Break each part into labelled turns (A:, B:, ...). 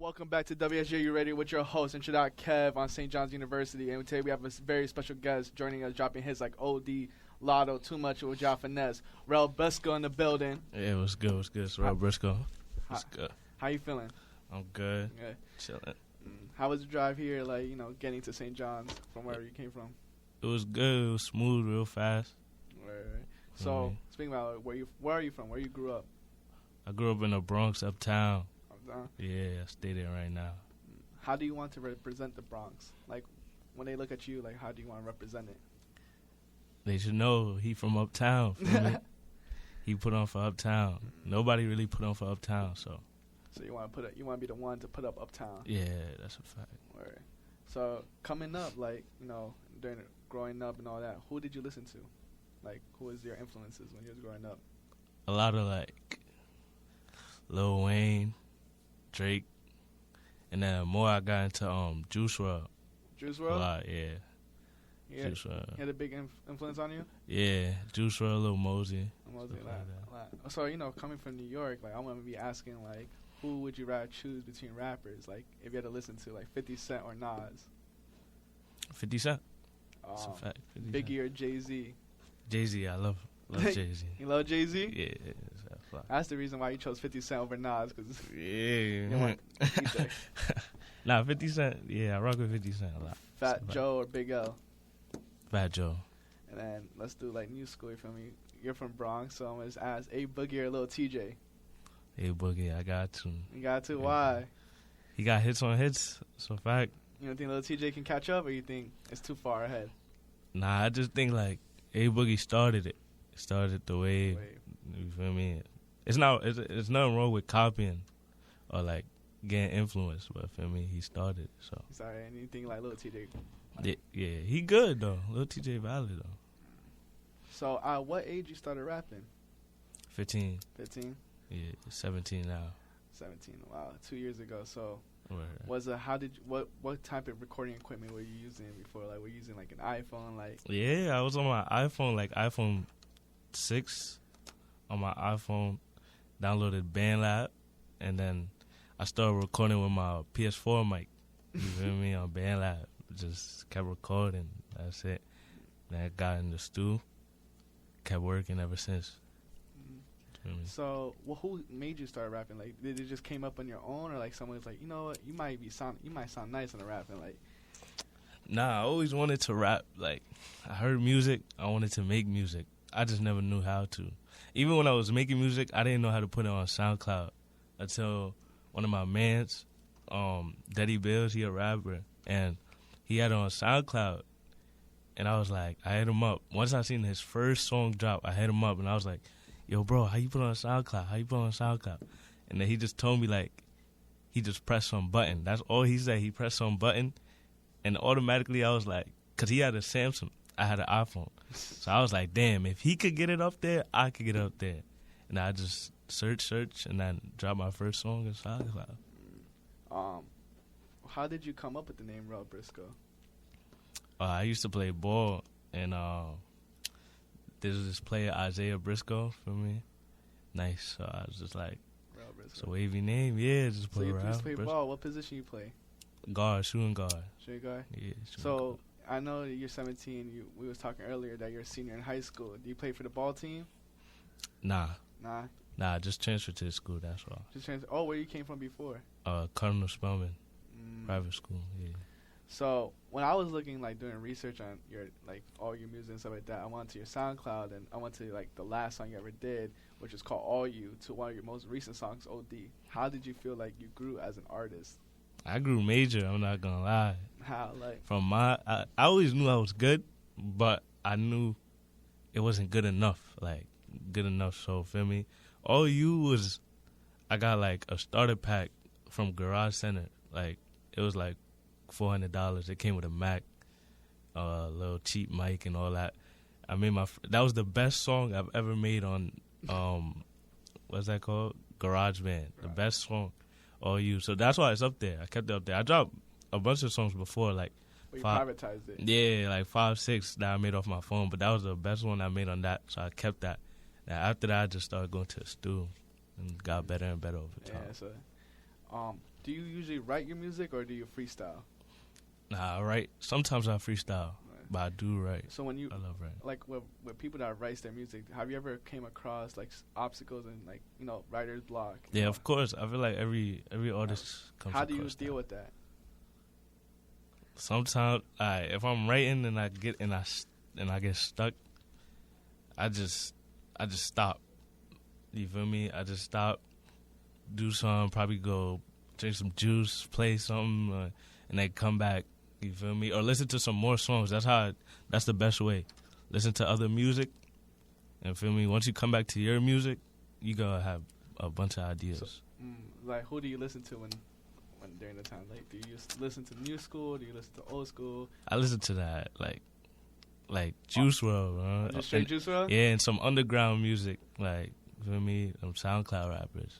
A: Welcome back to WSJU Radio with your host, Introduct Kev on St. John's University. And today we have a very special guest joining us, dropping hits like OD, Lotto, Too Much with Ja Finesse. Rell Briscoe in the building.
B: Yeah, what's good? What's good? It's Rell Briscoe. What's good?
A: How you feeling?
B: I'm good.
A: Good.
B: Chilling.
A: How was the drive here, getting to St. John's from wherever you came from?
B: It was good. It was smooth, real fast.
A: Right. So, speaking about where are you from? Where you grew up?
B: I grew up in the Bronx, Uptown.
A: Uptown?
B: Yeah, I stay there right now.
A: How do you want to represent the Bronx? Like, when they look at you, how do you want to represent it?
B: They should know he from Uptown. Feel me? He put on for Uptown. Nobody really put on for Uptown, so.
A: So you want to be the one to put up Uptown.
B: Yeah, that's a fact.
A: Right. So coming up, during growing up and all that, who did you listen to? Who was your influences when you was growing up?
B: A lot of Lil Wayne, Drake, and then more I got into Juice WRLD.
A: Juice WRLD?
B: A lot, yeah.
A: Juice WRLD. He had a big influence on you?
B: Yeah, Juice WRLD, Lil Mosey.
A: A lot. So, coming from New York, I'm going to be asking, who would you rather choose between rappers? If you had to listen to, 50 Cent or Nas?
B: 50 Cent. That's a fact.
A: Biggie or Jay-Z?
B: Jay-Z, I love Jay-Z.
A: You love Jay-Z?
B: Yeah.
A: That's the reason why you chose 50 Cent over Nas, because
B: yeah. Nah, 50 Cent, yeah, I rock with 50 Cent a lot.
A: Fat Joe or Big L?
B: Fat Joe.
A: And then let's do new school for me. You're from Bronx, so I'm going to just ask A Boogie or Lil TJ?
B: A Boogie, I got to.
A: You got to?
B: Yeah.
A: Why?
B: He got hits on hits, so fact.
A: You don't think Lil TJ can catch up, or you think it's too far ahead?
B: Nah, I just think A Boogie started it. Started the wave. You feel me? It's nothing wrong with copying or getting influenced, but feel me, he started. So.
A: Sorry, and you think Lil TJ?
B: Yeah, he good though. Lil TJ valid though.
A: So, at what age you started rapping?
B: 15.
A: 15?
B: Yeah, 17 now.
A: 17. Wow, 2 years ago. So,
B: right.
A: What type of recording equipment were you using before? Were you using an iPhone?
B: Yeah, I was on my iPhone, iPhone 6 on my iPhone. Downloaded BandLab, and then I started recording with my PS4 mic. You feel me? On BandLab, just kept recording. That's it. Then I got in the studio. Kept working ever since.
A: So, who made you start rapping? Did it just came up on your own, or someone was you know what, you might sound nice in the rapping?
B: Nah, I always wanted to rap. I heard music, I wanted to make music. I just never knew how to. Even when I was making music, I didn't know how to put it on SoundCloud until one of my mans, Daddy Bills, he a rapper, and he had it on SoundCloud. And I was I hit him up. Once I seen his first song drop, I hit him up, and I was like, yo, bro, how you put it on SoundCloud? And then he just told me, he just pressed some button. That's all he said. He pressed some button, and automatically I was because he had a Samsung, I had an iPhone. So I was damn, if he could get it up there, I could get it up there. And I just search, and then dropped my first song in SoundCloud.
A: How did you come up with the name Rell Briscoe?
B: I used to play ball, and there's this player, Isaiah Briscoe, for me. Nice. So I was just
A: Rell Briscoe.
B: It's a wavy name. Yeah, just play around.
A: So you play ball. What position you play?
B: Guard, shooting guard.
A: Shooting guard?
B: Yeah.
A: So I know that you're 17. We was talking earlier that you're a senior in high school. Do you play for the ball team?
B: Nah.
A: Nah,
B: just transferred to the school, that's all.
A: Just transferred. Oh, where you came from before?
B: Cardinal Spellman, private school, yeah.
A: So when I was looking, doing research on your, all your music and stuff like that, I went to your SoundCloud, and I went to, the last song you ever did, which is called All You, to one of your most recent songs, OD. How did you feel you grew as an artist?
B: I grew major, I'm not gonna lie.
A: How,
B: I always knew I was good, but I knew it wasn't good enough, good enough, so, feel me? All You was, I got, a starter pack from Garage Center, it was, $400. It came with a Mac, a little cheap mic and all that. I made that was the best song I've ever made on, what's that called? GarageBand. The best song, All You. So that's why it's up there. I kept it up there. I dropped a bunch of songs before,
A: Well, you privatized it.
B: Yeah, 5, 6 that I made off my phone, but that was the best one I made on that, so I kept that. Now, after that, I just started going to the studio and got better and better over time.
A: Yeah, so, do you usually write your music or do you freestyle?
B: Nah, I write. Sometimes I freestyle, but I do write.
A: So when you,
B: I love writing.
A: like with people that write their music, have you ever came across like obstacles and like writer's block?
B: Yeah, of course. I feel like every artist comes.
A: How do you
B: across
A: deal
B: that.
A: with that?
B: Sometimes, if I'm writing and I get stuck, I just stop. You feel me? I just stop, do something, probably go drink some juice, play something, and then come back. You feel me? Or listen to some more songs. That's the best way. Listen to other music, and feel me? Once you come back to your music, you gonna have a bunch of ideas.
A: So, like, who do you listen to when during the time? Like, do you just listen to new school? Do you listen to old school?
B: I listen to that, like Juice WRLD,
A: Just straight Juice WRLD?
B: Yeah, and some underground music, like, you feel me? Some SoundCloud rappers.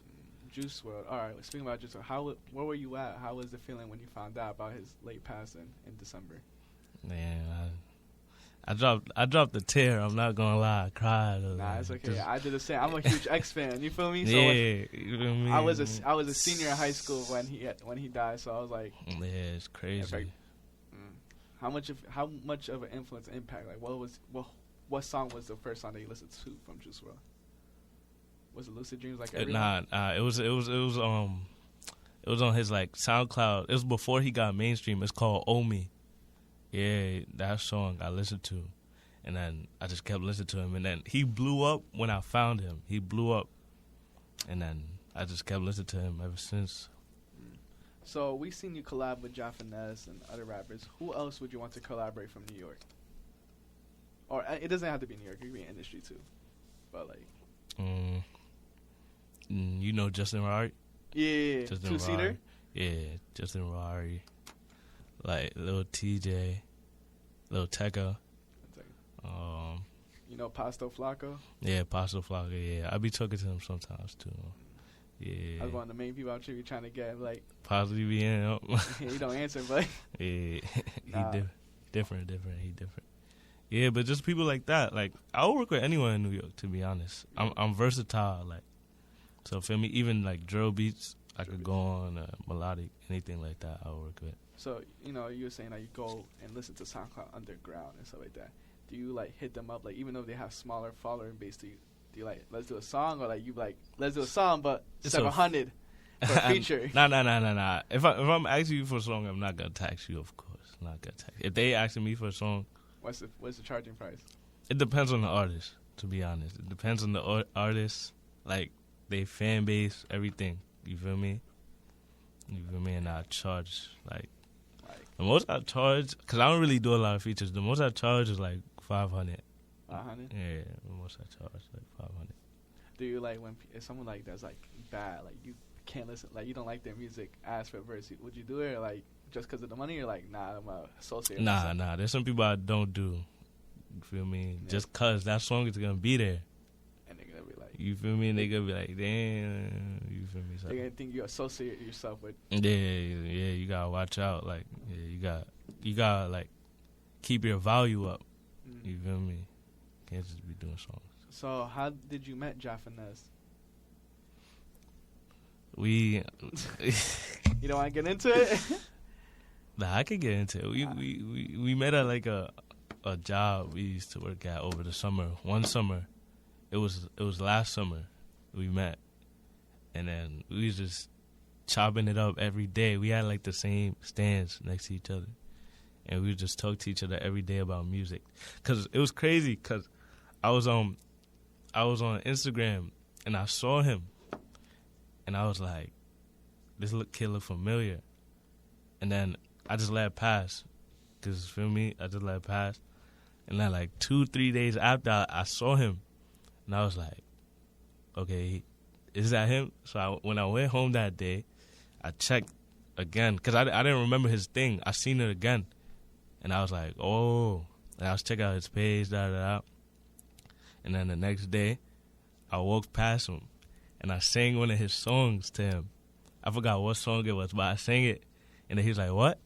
A: Juice WRLD. All right. Speaking about Juice WRLD, where were you at? How was the feeling when you found out about his late passing in December?
B: Man, I dropped a tear. I'm not gonna lie, I cried.
A: Nah, it's okay. I did the same. I'm a huge X fan. You feel me? So
B: yeah, you feel me?
A: I was a senior in high school when he died. So I was like,
B: yeah, it's crazy.
A: How much of an influence, impact? Like, what song was the first song that you listened to from Juice WRLD? Was it Lucid Dreams? Like everyone?
B: It was on his like SoundCloud. It was before he got mainstream. It's called "Oh Me." Yeah, that song I listened to, and then I just kept listening to him. And then he blew up when I found him. He blew up, and then I just kept listening to him ever since.
A: So we seen you collab with Ja Finesse and other rappers. Who else would you want to collaborate from New York? Or it doesn't have to be New York. It could be industry too. But like.
B: You know Justin Rari?
A: Yeah.
B: Justin
A: Two-seater?
B: Rari. Yeah, Justin Rari. Like Lil TJ, Lil Tecca.
A: You know Pasto Flacco?
B: Yeah, Pasto Flacco, yeah. I be talking to him sometimes too. Yeah.
A: I was one of the main people out here trying to get like
B: possibly be in him.
A: He don't answer, but
B: yeah.
A: Nah.
B: He different. He different. Yeah, but just people like that. Like, I'll work with anyone in New York, to be honest. I'm versatile, like, so feel me? Even like drill beats, I could go on, melodic, anything like that, I'll work with.
A: So, you were saying that you go and listen to SoundCloud Underground and stuff like that. Do you like hit them up, like, even though they have smaller following base, do you like, let's do a song, or like you like, let's do a song, but
B: It's
A: 700 for a feature?
B: Nah. If I'm asking you for a song, I'm not gonna tax you, of course. I'm not gonna tax. If they asking me for a song,
A: what's the charging price?
B: it depends on the artist, to be honest. It depends on the artist, like, they fan base, everything. You feel me? And I charge, like the most I charge, because I don't really do a lot of features, the most I charge is like 500.
A: 500?
B: Yeah, the most I charge, like 500.
A: Do you like when if someone like that's like bad, like you can't listen, like you don't like their music, ask for a verse, would you do it, or like just because of the money, or like, nah, I'm associated?
B: Nah, there's some people I don't do. You feel me? Yeah. Just because that song is going to be there.
A: And they're going to be like,
B: you feel me? And they're going to be like, damn. You feel me?
A: They're going to think you associate yourself with.
B: Yeah, you got to watch out. Like, yeah, you got to, like, keep your value up. You feel me? Can't just be doing songs.
A: So, how did you met Ja Finesse?
B: You
A: don't want to get into it?
B: Nah, I could get into it. We met at like a job we used to work at over the summer. One summer, it was last summer we met, and then we was just chopping it up every day. We had like the same stands next to each other, and we would just talk to each other every day about music. Cause it was crazy. Cause I was on Instagram and I saw him, and I was like, this kid look familiar, and then I just let it pass, cause feel me, I just let it pass, and then like 2-3 days after I saw him, and I was like, okay, is that him? So when I went home that day, I checked again, cause I didn't remember his thing. I seen it again, and I was like, oh, and I was checking out his page, and then the next day, I walked past him, and I sang one of his songs to him. I forgot what song it was, but I sang it, and then he was like, what?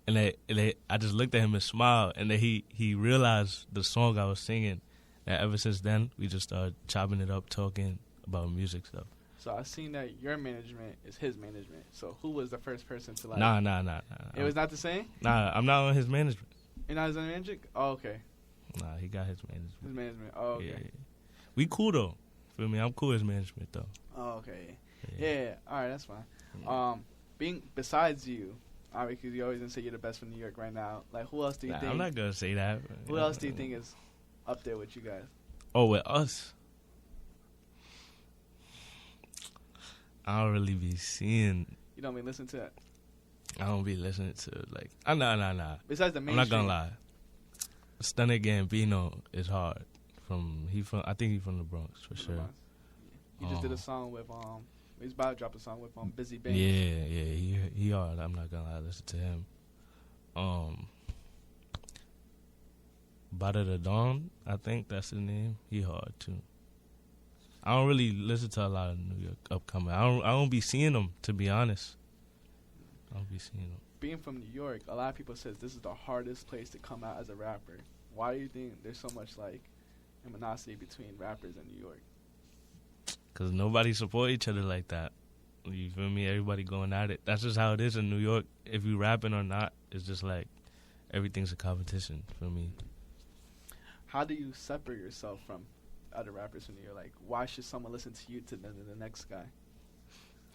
B: And I just looked at him and smiled, and then he realized the song I was singing. And ever since then, we just started chopping it up, talking about music stuff.
A: So I seen that your management is his management. So who was the first person to like?
B: Nah.
A: It was not the same?
B: Nah, I'm not on his management.
A: You're not his management? Oh, okay.
B: Nah, he got his management.
A: His management. Oh, okay.
B: Yeah. We cool though. Feel me? I'm cool as management though.
A: Oh, okay. Yeah. All right, that's fine. Yeah. Being besides you, because you always gonna say you're the best from New York right now. Like, who else do you think?
B: I'm not gonna say that.
A: Who else do you think is up there with you guys?
B: Oh, with us. I don't really be seeing.
A: You don't be listening to that?
B: I don't be listening to like. Nah.
A: Besides the mainstream.
B: I'm not gonna lie. Stunner Gambino is hard. I think he's from the Bronx for sure.
A: He just did a song with he's about to drop a song with Busy Banks.
B: Yeah, he hard. I'm not gonna lie. Listen to him. Bada the Dawn, I think that's his name. He hard too. I don't really listen to a lot of New York upcoming. I don't be seeing them, to be honest. I don't be seeing them.
A: Being from New York, a lot of people says this is the hardest place to come out as a rapper. Why do you think there's so much like animosity between rappers in New York?
B: Because nobody support each other like that. You feel me? Everybody going at it. That's just how it is in New York. If you rapping or not, it's just like everything's a competition for me.
A: How do you separate yourself from other rappers in New York? Like, why should someone listen to you to the next guy?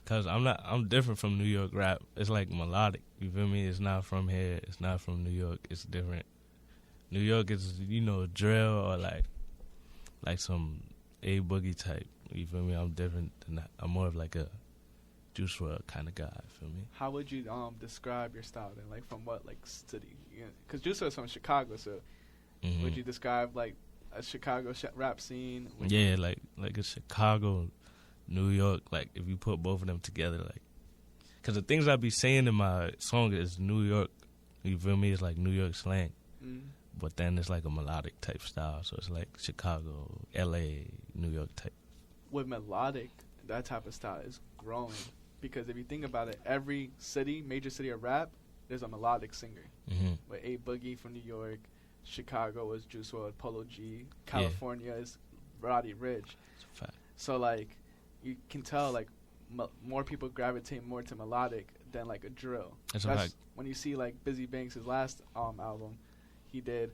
B: Cause I'm different from New York rap. It's like melodic. You feel me? It's not from here. It's not from New York. It's different. New York is, drill or like some A Boogie type. You feel me? I'm different than that. I'm more of like a Juice WRLD kind of guy. Feel me?
A: How would you describe your style then? Like from what city? Because Juice WRLD's from Chicago, so would you describe like a Chicago rap scene?
B: Yeah, like a Chicago, New York. Like if you put both of them together, like, because the things I be saying in my song is New York. You feel me? It's like New York slang, but then it's like a melodic type style. So it's like Chicago, L.A., New York type.
A: With melodic, that type of style is growing because if you think about it, every major city of rap, there's a melodic singer. With A Boogie from New York. Chicago is Juice WRLD, Polo G. California is Roddy Ricch.
B: That's a fact.
A: So like, you can tell like more people gravitate more to melodic than like a drill.
B: That's a fact.
A: When you see like Busy Banks' last album, he did.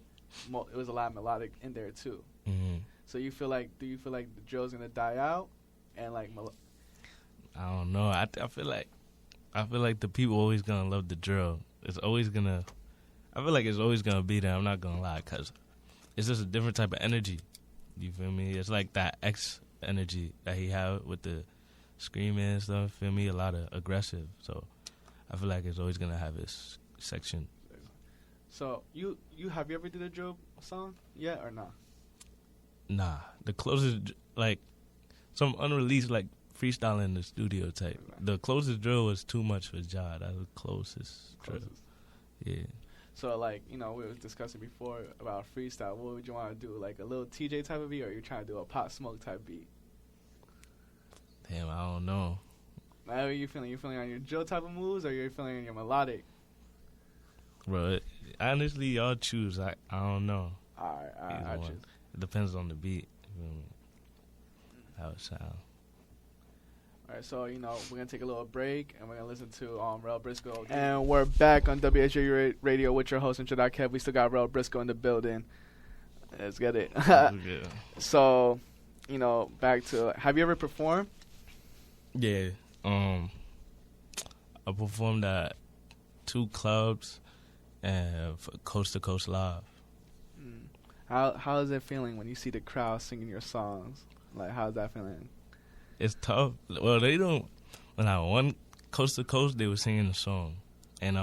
A: It was a lot of melodic in there too. So do you feel like the drill's gonna die out, and like?
B: I don't know. I feel like the people always gonna love the drill. It's always gonna. I feel like it's always going to be there. I'm not going to lie, because it's just a different type of energy. You feel me? It's like that X energy that he had with the screaming and stuff. Feel me? A lot of aggressive. So I feel like it's always going to have its section.
A: So you have you ever did a drill song yet or not?
B: Nah. The closest, like, some unreleased, like, freestyle in the studio type. Right. The closest drill was Too Much for Ja. That was the closest drill. Yeah.
A: So, like, we were discussing before about freestyle. What would you want to do? Like a little TJ type of beat, or are you trying to do a Pop Smoke type beat?
B: Damn, I don't know.
A: How are you feeling? You feeling on your drill type of moves, or you feeling on your melodic?
B: Bro, honestly, y'all choose. I don't know.
A: All right, I choose.
B: It depends on the beat. How it sounds.
A: All right, so, we're going to take a little break, and we're going to listen to Rell Briscoe. And we're back on WSJU Radio with your host, Intro Kev. We still got Rell Briscoe in the building. Let's get it.
B: Yeah.
A: So, back to, have you ever performed?
B: Yeah. I performed at 2 clubs and for Coast to Coast Live.
A: How is it feeling when you see the crowd singing your songs? Like, how's that feeling?
B: It's tough. Well, they don't. When I won Coast to Coast, they were singing the song, and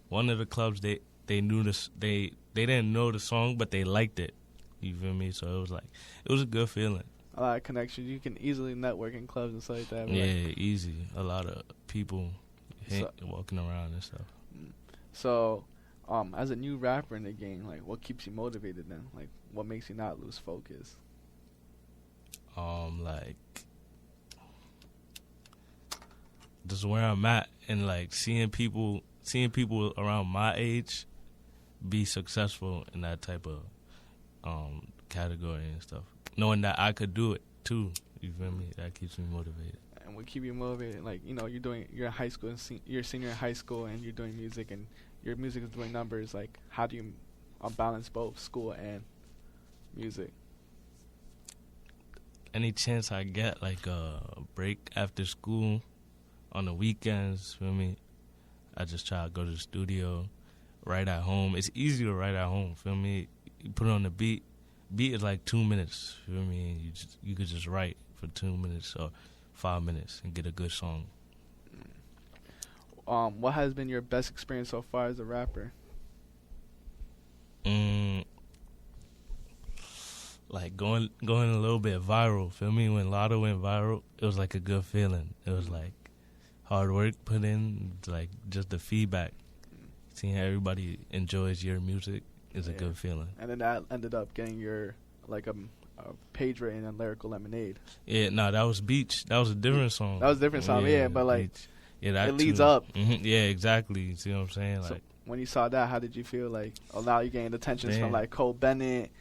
B: one of the clubs they knew this. They didn't know the song, but they liked it. You feel me? So it was a good feeling. A
A: lot of connections. You can easily network in clubs and stuff like that.
B: Yeah, easy. A lot of people walking around and stuff.
A: So, as a new rapper in the game, like, what keeps you motivated then? Like, what makes you not lose focus?
B: Like, just where I'm at, and like seeing people around my age be successful in that type of category and stuff, knowing that I could do it. too. You feel me? That keeps me motivated.
A: And what keep you motivated? Like, you know, you're in high school, and you're a senior in high school, and you're doing music, and your music is doing numbers. Like, how do you balance both school and music?
B: Any chance I get, like a break after school on the weekends, feel me? I just try to go to the studio, write at home. It's easy to write at home, feel me? You put it on the beat. Beat is like 2 minutes, feel me? You could just write for 2 minutes or 5 minutes and get a good song.
A: What has been your best experience so far as a rapper?
B: Like going a little bit viral, feel me? When Lotto went viral, it was like a good feeling. It was like hard work put in, like just the feedback. Seeing how everybody enjoys your music is a good feeling. And then
A: that ended up getting your, like, a page rating on Lyrical Lemonade.
B: Yeah, no, that was Beach. That was a different song.
A: That was a different song, yeah, but like, that it leads up.
B: Mm-hmm. Yeah, exactly. You see what I'm saying?
A: So
B: like,
A: when you saw that, how did you feel? Like, oh, now you're getting attention from like Cole Bennett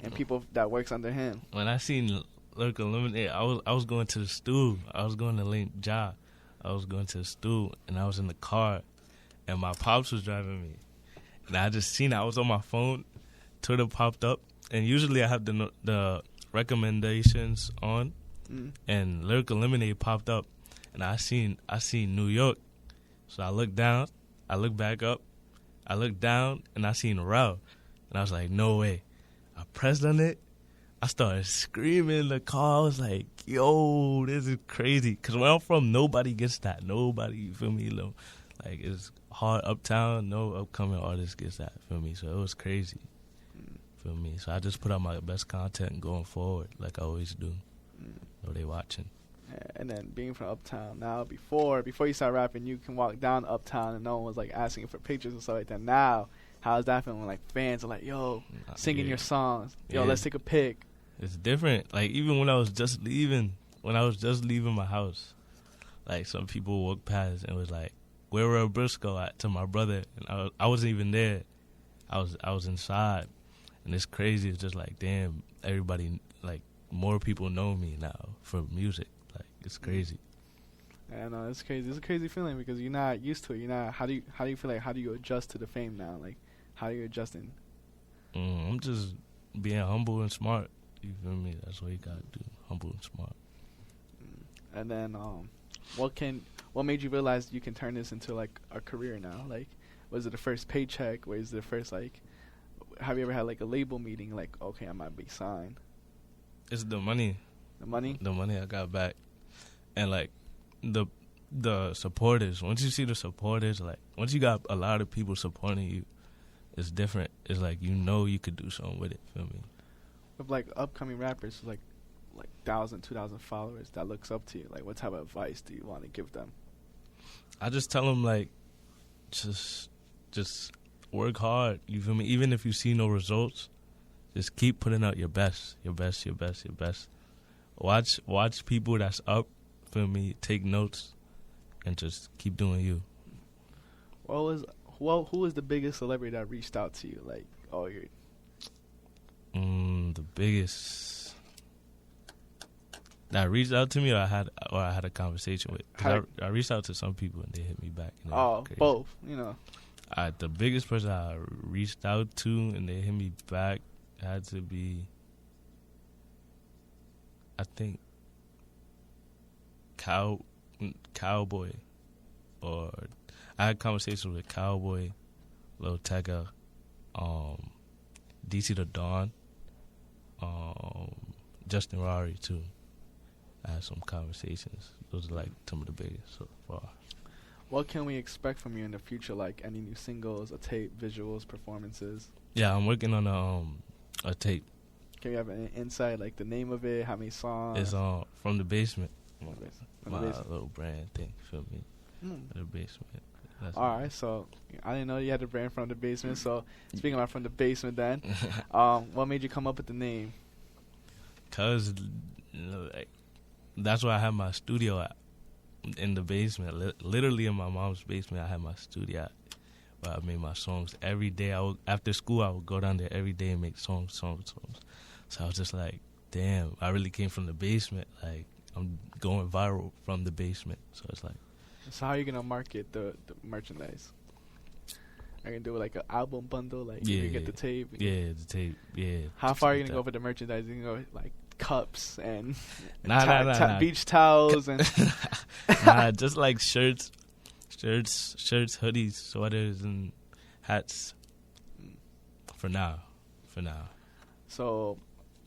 A: and people that works under him.
B: When I seen Lyrical Lemonade, I was going to the stool. I was going to Link Ja. I was going to the stool, and I was in the car, and my pops was driving me. And I just seen it. I was on my phone. Twitter popped up, and usually I have the recommendations on, and Lyrical Lemonade popped up, and I seen New York. So I looked down, I looked back up, I looked down, and I seen Rell, and I was like, no way. I pressed on it. I started screaming in the car. I was like, yo, this is crazy. Because where I'm from, nobody gets that. Nobody, you feel me? Like, it's hard uptown. No upcoming artist gets that, feel me? So it was crazy, feel me? So I just put out my best content going forward, like I always do. So they watching.
A: And then being from Uptown now, before you start rapping, you can walk down Uptown and no one was like asking for pictures and stuff like that. Now, how's that feeling when like fans are like, yo, singing your songs, yo, let's take a pic?
B: It's different. Like, even when I was just leaving my house, like, some people walked past and was like, where Rell Briscoe at, to my brother, and I wasn't even there. I was inside, and it's crazy. It's just like, damn, everybody, like, more people know me now for music. Like, it's crazy.
A: Yeah, no, it's crazy. It's a crazy feeling because you're not used to it. You're not. How do you feel like? How do you adjust to the fame now? Like, how are you adjusting?
B: I'm just being humble and smart. You feel me? That's what you gotta do. Humble and smart.
A: And then, what made you realize you can turn this into like a career now? Like, was it the first paycheck? Was it the first, like, have you ever had like a label meeting? Like, okay, I might be signed.
B: It's the money.
A: The money.
B: The money I got back, and like the supporters. Once you see the supporters, like, once you got a lot of people supporting you, it's different. It's like, you know, you could do something with it. Feel me?
A: With like upcoming rappers, like 1,000, 2,000 followers that looks up to you, like, what type of advice do you want to give them?
B: I just tell them, like, just work hard. You feel me? Even if you see no results, just keep putting out your best. Watch people that's up. Feel me? Take notes, and just keep doing you.
A: Who was the biggest celebrity that reached out to you? Like, oh, you're
B: the biggest that reached out to me, or I had a conversation with. I reached out to some people and they hit me back.
A: Both, you know.
B: The biggest person I reached out to and they hit me back had to be, I think, Cowboy, or I had conversations with Cowboy, Lil Tecca, DC the Dawn, Justin Rari too. I had some conversations. Those are like some of the biggest so far.
A: What can we expect from you in the future? Like any new singles, a tape, visuals, performances?
B: Yeah, I'm working on a tape.
A: Can you have an insight, like the name of it, how many songs?
B: It's From the Basement.
A: My
B: little brand thing, feel me? The Basement.
A: All right, so I didn't know you had a brand From the Basement. So speaking about From the Basement, then, what made you come up with the name?
B: Cause like, that's where I had my studio at, in the basement. Literally in my mom's basement, I had my studio at, where I made my songs every day. After school, I would go down there every day and make songs. So I was just like, damn, I really came from the basement. Like, I'm going viral from the basement. So it's like.
A: So how are you going to market the merchandise? Are you going to do like an album bundle? Like, you get the tape?
B: Yeah, the tape, yeah.
A: How far are you going to go for the merchandise? You can go like cups and
B: nah.
A: beach towels and...
B: Nah, just like shirts, hoodies, sweaters, and hats. For now.
A: So,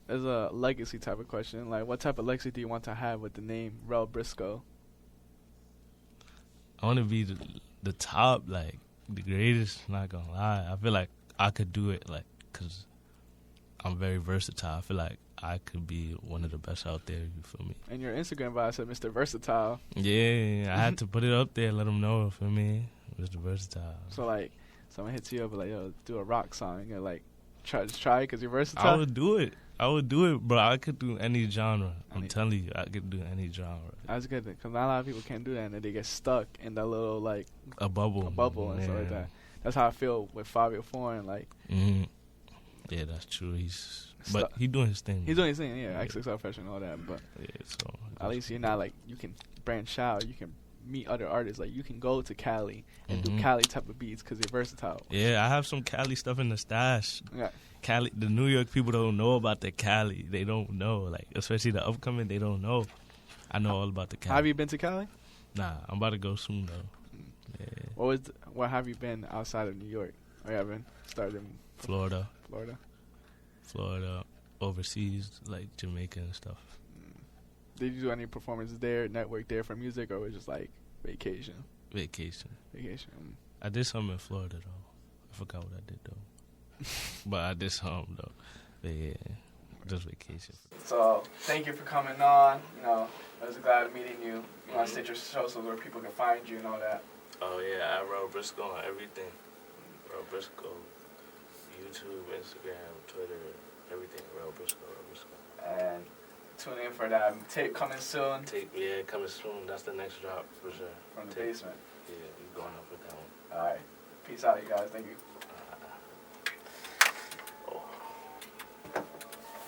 A: as a legacy type of question, like, what type of legacy do you want to have with the name Rell Briscoe?
B: I want to be the top, like, the greatest, not gonna lie. I feel like I could do it, like, because I'm very versatile. I feel like I could be one of the best out there, you feel me?
A: And your Instagram bio said Mr. Versatile.
B: Yeah, I had to put it up there, let them know, feel me? Mr. Versatile.
A: So, like, someone hits you up, like, yo, do a rock song. You're like, try because you're versatile?
B: I would do it, bro. I could do any genre. I'm telling you, I could do any genre.
A: That's good, because not a lot of people can do that, and then they get stuck in that little, like...
B: A bubble.
A: And stuff like that. That's how I feel with Fabio Foreign, like...
B: Mm-hmm. Yeah, that's true. But he's doing his thing.
A: He's doing his thing, yeah. XXL Fresh and all that, but...
B: Yeah, so...
A: At least you're not, like, you can branch out, you can meet other artists. Like, you can go to Cali and do Cali type of beats because you're versatile.
B: Yeah, I have some Cali stuff in the stash.
A: Yeah.
B: Cali, the New York people don't know about the Cali. They don't know, like, especially the upcoming, they don't know. I know all about the Cali.
A: Have you been to Cali?
B: Nah, I'm about to go soon, though. Yeah.
A: What have you been outside of New York? Or you haven't started in...
B: Florida, overseas, like Jamaica and stuff.
A: Did you do any performances there, network there for music, or was it just like vacation?
B: Vacation.
A: Mm.
B: I did something in Florida, though. I forgot what I did, though. But I did something, though. But yeah, just vacation.
A: So, thank you for coming on. You know, I was glad meeting you. You want to state your socials where people can find you and all that?
B: Oh, yeah, I Rell Briscoe on everything. Rell Briscoe, YouTube, Instagram, Twitter, everything. Rell Briscoe.
A: And tune in for that tape coming soon.
B: Coming soon. That's the next drop, for sure.
A: From the basement.
B: Yeah, we're going up with that one.
A: All right. Peace out, you guys. Thank you.